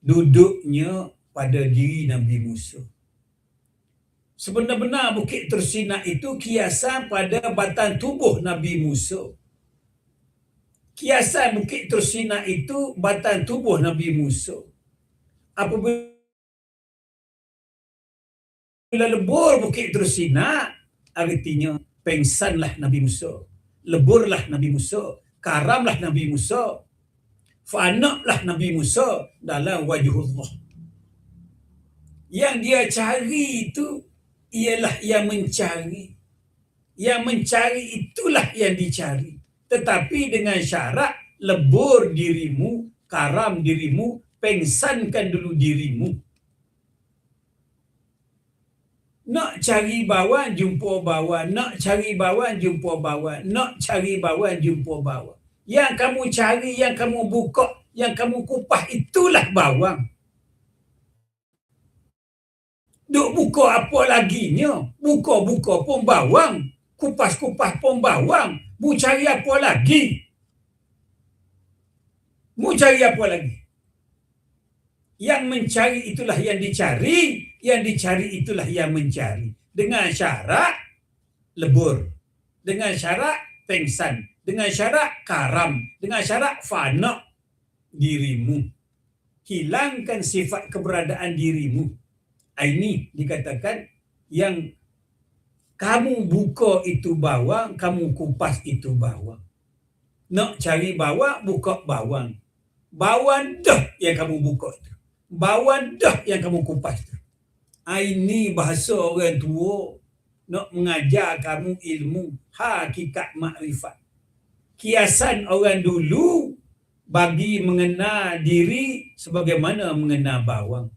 duduknya pada diri Nabi Musa. Sebenar-benar bukit Tursinak itu kiasan pada batang tubuh Nabi Musa. Kiasan bukit Tursinak itu batang tubuh Nabi Musa. Apabila lebur bukit Tursinak, artinya pengsanlah Nabi Musa, leburlah Nabi Musa, karamlah Nabi Musa, fanaklah Nabi Musa dalam wajhullah. Yang dia cari itu ialah yang mencari. Yang mencari itulah yang dicari. Tetapi dengan syarat lebur dirimu, karam dirimu, pengsankan dulu dirimu. Nak cari bawah, jumpa bawah. Nak cari bawah, jumpa bawah. Nak cari bawah, jumpa bawah. Yang kamu cari, yang kamu buka, yang kamu kupas, itulah bawang. Duk buka apa laginya? Buka-buka pun bawang. Kupas-kupas pun bawang. Mu cari apa lagi? Mu cari apa lagi? Yang mencari itulah yang dicari. Yang dicari itulah yang mencari. Dengan syarat lebur. Dengan syarat pengsan. Dengan syarat karam. Dengan syarat fana dirimu. Hilangkan sifat keberadaan dirimu. Ini dikatakan yang kamu buka itu bawang, kamu kupas itu bawang. Nak cari bawang, buka bawang. Bawang dah yang kamu buka itu. Bawang dah yang kamu kupas itu. Ini bahasa orang tua nak mengajar kamu ilmu hakikat makrifat. Kiasan orang dulu bagi mengenal diri sebagaimana mengenal bawang.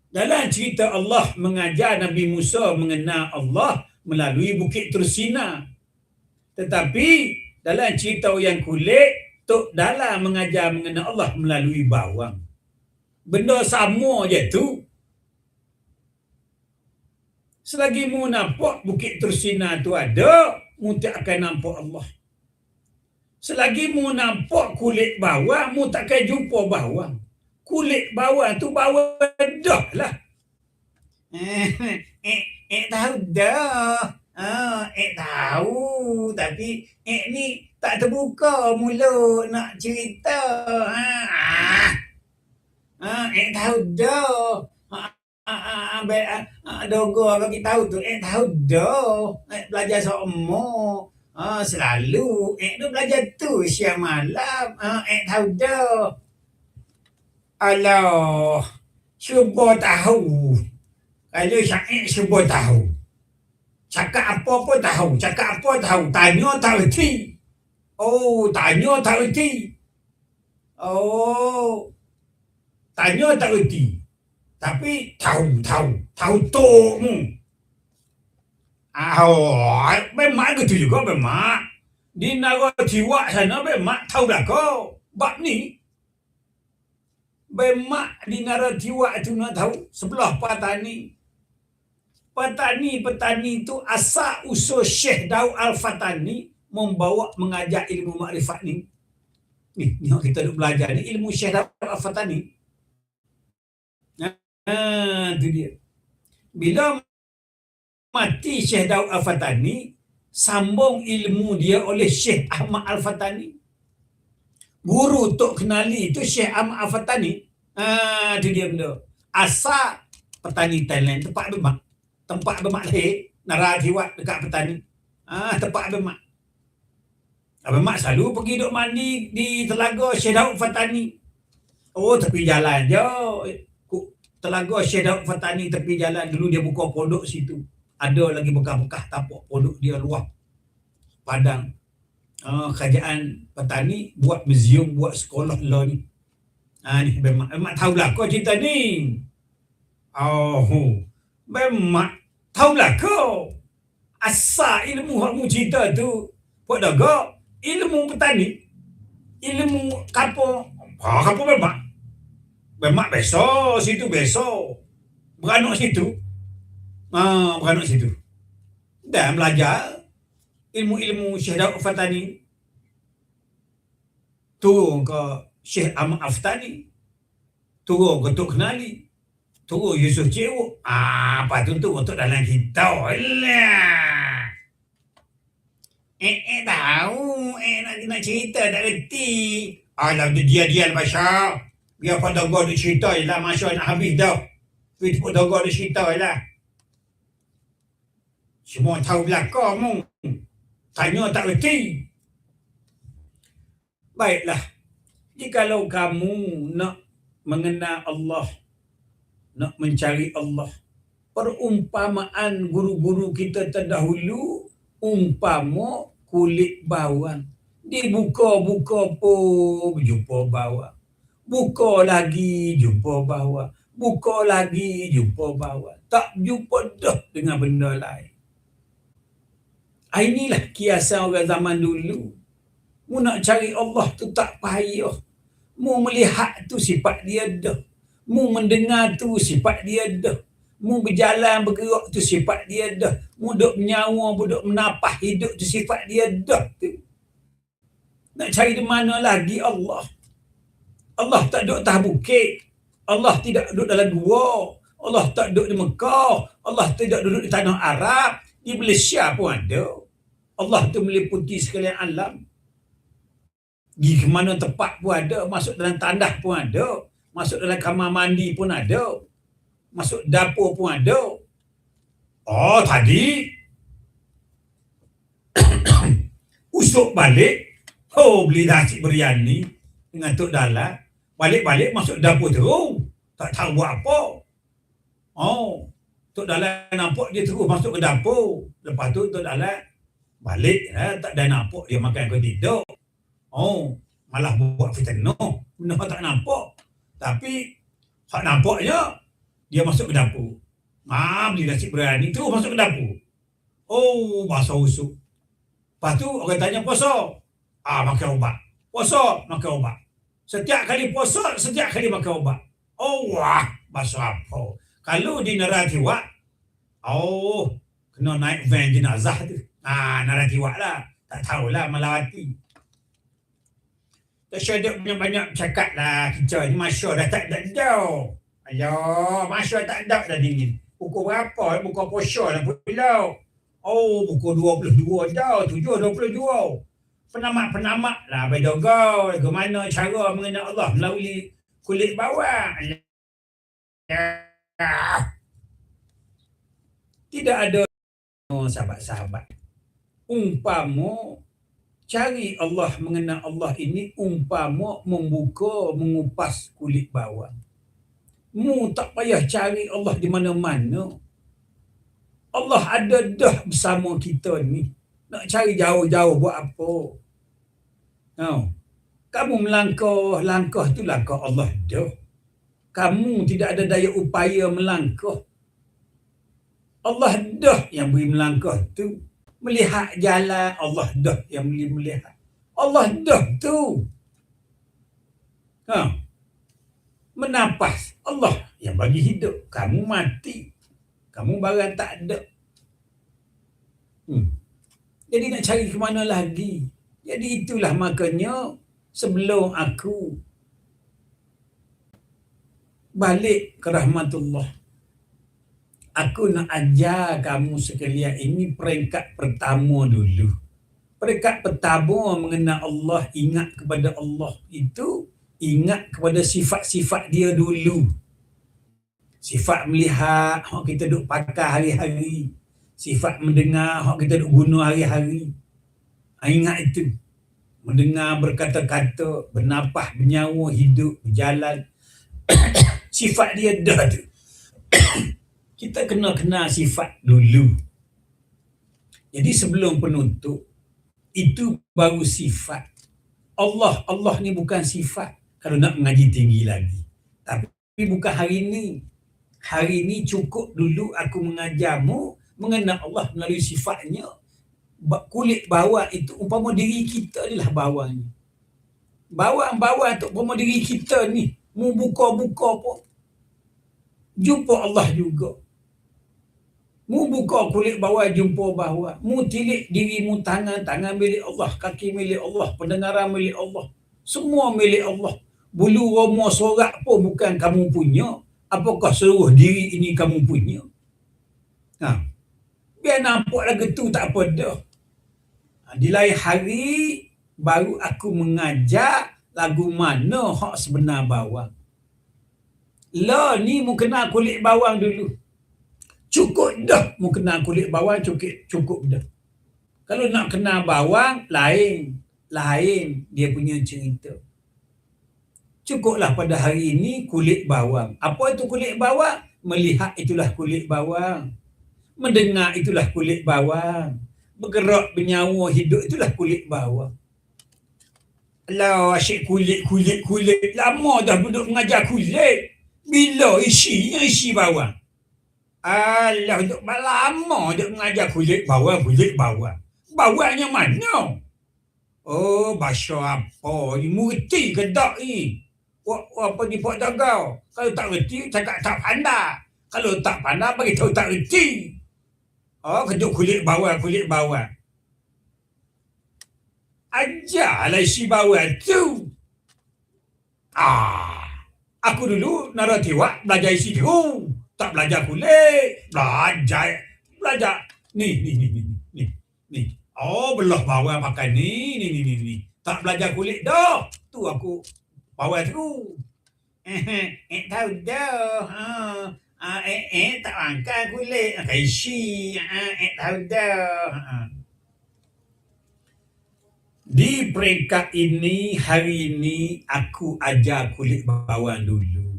Dalam cerita Allah mengajar Nabi Musa mengenal Allah melalui Bukit Tursina. Tetapi dalam cerita yang kulit, Tok Dala mengajar mengenal Allah melalui bawang. Benda sama je tu. Selagi mu nampak Bukit Tursina tu ada, mu tak akan nampak Allah. Selagi mu nampak kulit bawang, mu tak akan jumpa bawang. Kulit bawang tu bawang dah lah. Tahu dah. Tahu. Tapi ni tak terbuka mulut nak cerita. Tahu dah. Dogo bagi tahu tu. Tahu dah. Belajar seumur. Selalu. Tu belajar tu siang malam. Tahu dah. Alah, cuba tahu. Kalau Syed cuba tahu. Cakap apa pun tahu. Cakap apa tahu. Tanya tak erti. Oh, tanya tak erti. Oh, tanya tak erti. Tapi tahu. Tahu tokmu. Memang gitu juga memang. Di Nara Tiwak sana memang tahu dah kau. Bab ni. Bemak di Naratiwak itu nak tahu sebelah Patani. Petani itu asal usul Syekh Daud Al-Fatani membawa mengajar ilmu makrifat ni. Ni kita duk belajar ni ilmu Syekh Daud Al-Fatani. Itu dia. Bila mati Syekh Daud Al-Fatani, sambung ilmu dia oleh Syekh Ahmad Al-Fatani. Guru Tok kenali itu Syekh Ahmad Al-Fatani. Itu dia benda. Asal petani Thailand, tempat bermak. Tempat bermak lahir, Naratiwak dekat petani. Tempat bermak. Bermak selalu pergi duk mandi di telaga Syekh Daud Fatani. Oh, tepi jalan je. Telaga Syekh Daud Fatani tepi jalan. Dulu dia buka pondok situ. Ada lagi bekas-bekas tapak pondok dia luar. Padang. Kerajaan petani buat museum, buat sekolah lah ni. Ni memang tahulah kau cerita ni. Memang tahulah kau. Asal ilmu hakmu cerita tu. Buat daga ilmu petani, ilmu kapur, kapur bemak. Bemak besok, situ besok. Beranak situ. Beranak situ. Dan belajar ilmu-ilmu Syekh Daud Fatani. Turun ke Syekh Ahmad Aftani. Turun ke Tok Kenali. Turun Yusuf Cewuk. Apa tu untuk dalam kita lah. Tahu. Nak cerita tak reti. Alah, dia Masya. Biar Pak Dogo dia cerita je lah. Masya nak habis dah. Pak Dogo dia cerita je lah. Semua tahu belakang mu. Tanya tak reti. Baiklah. Jikalau kamu nak mengenal Allah, nak mencari Allah, perumpamaan guru-guru kita terdahulu, umpama kulit bawang. Dibuka-buka pun jumpa bawang. Buka lagi jumpa bawang. Buka lagi jumpa bawang. Tak jumpa dah dengan benda lain. Inilah kiasan orang zaman dulu. Mu nak cari Allah tu tak payah. Mu melihat tu sifat dia dah. Mu mendengar tu sifat dia dah. Mu berjalan bergerak tu sifat dia dah. Mu duk menyawa, duk menapah hidup tu sifat dia dah tu. Nak cari di mana lagi Allah? Allah tak duduk atas bukit. Allah tidak duduk dalam gua. Allah tak duduk di Mekah. Allah tidak duduk di tanah Arab. Di Malaysia pun ada. Allah tu meliputi sekalian alam. Pergi ke mana tempat pun ada. Masuk dalam tandas pun ada. Masuk dalam kamar mandi pun ada. Masuk dapur pun ada. Oh, tadi usuk balik. Oh, beli nasi biryani dengan Tok Dalat. Balik-balik masuk dapur terus. Tak tahu buat apa. Oh, Tok Dalat nampak dia terus masuk ke dapur. Lepas tu Tok Dalat balik. Tak ada nampak dia makan ke tidak. Oh, malah buat fitnah. Benda tak nampak. Tapi hak nampaknya dia masuk ke dapur. Beli nasi biryani terus masuk ke dapur. Oh, basah usuk. Lepas tu orang tanya puasa. Makan ubat. Puasa, makan ubat. Setiap kali puasa, setiap kali makan ubat. Oh, wah, basah apa. Kalau di Naratiwak, kena naik van jenazah tu. Naratiwak lah. Tak tahulah Melawati. Tak syaduk banyak cakap lah kita ni. Masya dah tak ada dah. Ayoh, Masya tak ada dah dingin. Pukul berapa? Pukul puasa lah pulau. Oh, pukul 22 dah. 7.22. Penamat-penamat lah berdoga. Bagaimana cara mengenal Allah melalui kulit bawang. Tidak ada sahabat-sahabat. Umpama cari Allah, mengenal Allah ini umpama membuka, mengupas kulit bawang. Mu tak payah cari Allah di mana-mana. Allah ada dah bersama kita ni. Nak cari jauh-jauh buat apa? Kamu melangkah tu langkah Allah dah. Kamu tidak ada daya upaya melangkah. Allah dah yang beri melangkah tu. Melihat jalan, Allah dah yang boleh melihat. Allah dah tu. Menapas, Allah yang bagi hidup. Kamu mati. Kamu barang tak ada. Jadi nak cari ke mana lagi? Jadi itulah makanya sebelum aku balik ke rahmatullah, aku nak ajar kamu sekalian ini peringkat pertama dulu. Peringkat pertama mengenal Allah, ingat kepada Allah itu, ingat kepada sifat-sifat dia dulu. Sifat melihat, kita duk pakai hari-hari. Sifat mendengar, kita duk guna hari-hari. Ingat itu. Mendengar, berkata-kata, bernafas, bernyawa, hidup, berjalan. Sifat dia dah tu. Kita kena kenal sifat dulu. Jadi sebelum penutup, itu baru sifat. Allah ni bukan sifat. Kalau nak mengaji tinggi lagi. Tapi bukan hari ni. Hari ni cukup dulu aku mengajarmu mengenal Allah melalui sifatnya. kulit bawang itu umpama diri kita ni lah bawang ni. Bawang tu umpama diri kita ni, mu buka-buka pun jumpa Allah juga. Mu buka kulit bawang jumpa bawang. Mu tilik dirimu, tangan milik Allah, kaki milik Allah, pendengaran milik Allah. Semua milik Allah. Bulu roma sorak pun bukan kamu punya. Apakah seluruh diri ini kamu punya? Ha. Biar nampak lagu tu tak apa dah. Di lain hari baru aku mengajak lagu mana hak sebenar bawang. Lah ni mu kenal kulit bawang dulu. Cukup dah mu kenal kulit bawang, cukup dah. Kalau nak kenal bawang, lain dia punya cerita. Cukuplah pada hari ini kulit bawang. Apa itu kulit bawang? Melihat itulah kulit bawang. Mendengar itulah kulit bawang. Bergerak, bernyawa, hidup itulah kulit bawang. Alah, asyik kulit. Lama dah duduk mengajar kulit. Bila isi bawang? Alah, duduk lama duduk mengajar kulit bawang. Bawangnya mana? Oh, bahasa apa ni? Murti ke tak ni? Apa ni Pak Dagau? Kalau tak reti, cakap tak pandai. Kalau tak pandai, bagi tahu tak reti. Oh, kejut kulit bawang. Ajarlah isi bawang tu. Aku dulu naratiwa belajar isi tu. Tak belajar kulit. Belajar. Ni. Oh, belah bawang pakai ni. Tak belajar kulit dah. Tu aku bawang tu. Tahu dah. Tak angkat kulit. Isi. Tahu dah. Di peringkat ini, hari ini, aku ajar kulit bawang dulu.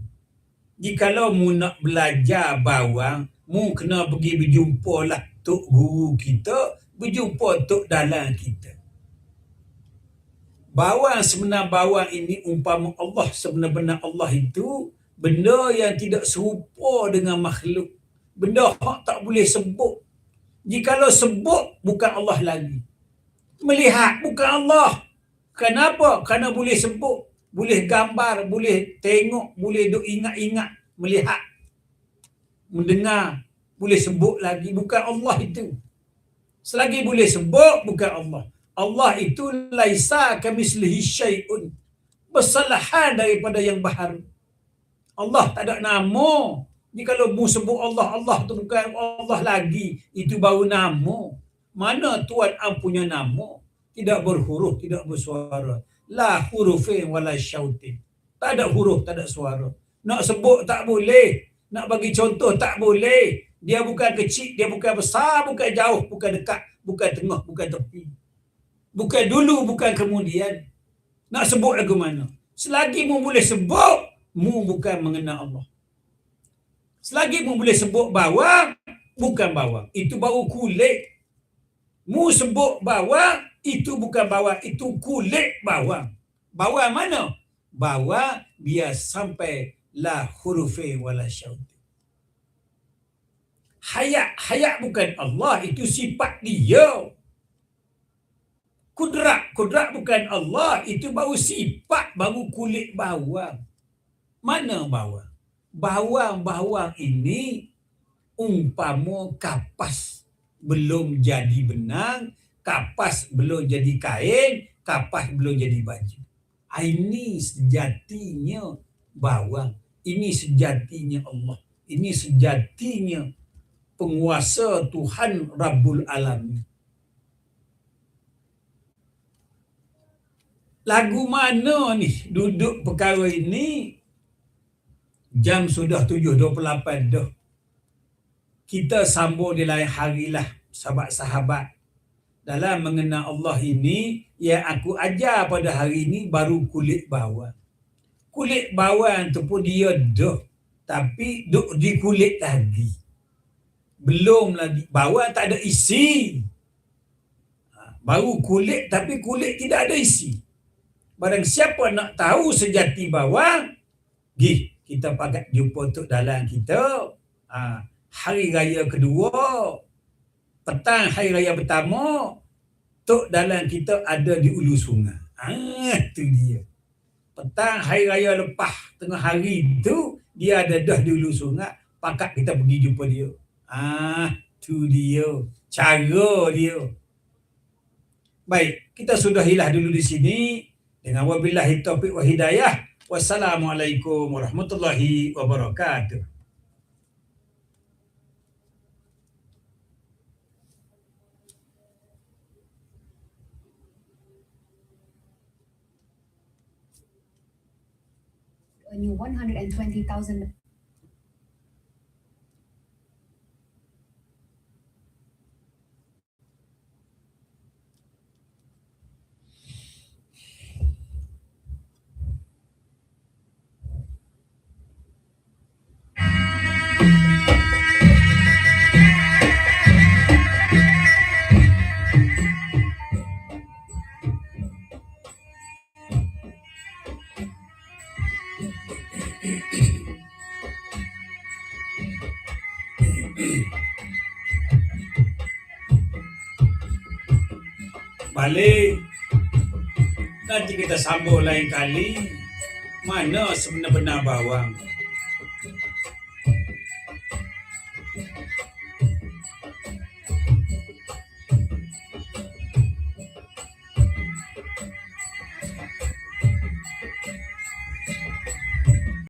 Jikalau mu nak belajar bawang, mu kena pergi berjumpa lah tok guru kita, berjumpa tok dalang kita. Bawang sebenar bawang ini umpama Allah, sebenar-benar Allah itu benda yang tidak serupa dengan makhluk. Benda hak tak boleh sebut. Jikalau sebut, bukan Allah lagi. Melihat, bukan Allah. Kenapa? Kerana boleh sebut, boleh gambar, boleh tengok, boleh duk ingat-ingat, melihat, mendengar, boleh sebut lagi. Bukan Allah itu. Selagi boleh sebut, bukan Allah. Allah itu laisa kamislihi syai'un. Bersalahan daripada yang baharu. Allah tak ada nama. Jadi kalau mu sebut Allah tu bukan Allah lagi. Itu baru nama. Mana Tuhan Am punya nama? Tidak berhuruf, tidak bersuara. La hurufin wala syautin. Tak ada huruf, tak ada suara. Nak sebut tak boleh. Nak bagi contoh tak boleh. Dia bukan kecil, dia bukan besar, bukan jauh, bukan dekat, bukan tengah, bukan tepi. Bukan dulu, bukan kemudian. Nak sebut lagu mana? Selagi mu boleh sebut, mu bukan mengenal Allah. Selagi mu boleh sebut bawang, bukan bawang. Itu baru kulit. Mu sebut bawang, itu bukan bawang. Itu kulit bawang. Bawang mana? Bawang biar sampai la hurufi wala syauti. Hayat bukan Allah. Itu sifat dia. Kudrat bukan Allah. Itu baru sifat, baru kulit bawang. Mana bawang? Bawang ini umpama kapas belum jadi benang, kapas belum jadi kain, kapas belum jadi baju. Ini sejatinya bawang. Ini sejatinya Allah. Ini sejatinya penguasa Tuhan Rabbul Alamin. Lagu mana ni duduk perkara ini? Jam sudah 7.28 dah. Kita sambung di lain harilah, sahabat-sahabat. Dalam mengenal Allah ini, yang aku ajar pada hari ini baru kulit bawang. Kulit bawang tu pun dia dah. Tapi duk di kulit lagi. Belum lagi. Bawang tak ada isi. Baru kulit, tapi kulit tidak ada isi. Barang siapa nak tahu sejati bawang, kita pakat jumpa untuk dalam kita. Hari raya kedua, petang hari raya pertama, Tok dalam kita ada di ulu sungai. Tu dia. Petang hari raya lepas tengah hari tu dia ada dah di ulu sungai, pakat kita pergi jumpa dia. Tu dia. Cara dia. Baik, kita sudahilah dulu di sini dengan wabillahi taufiq wa hidayah. Wassalamualaikum warahmatullahi wabarakatuh. A new 120,000. Balik. Nanti kita sambung lain kali. Mana sebenar-benar bawang.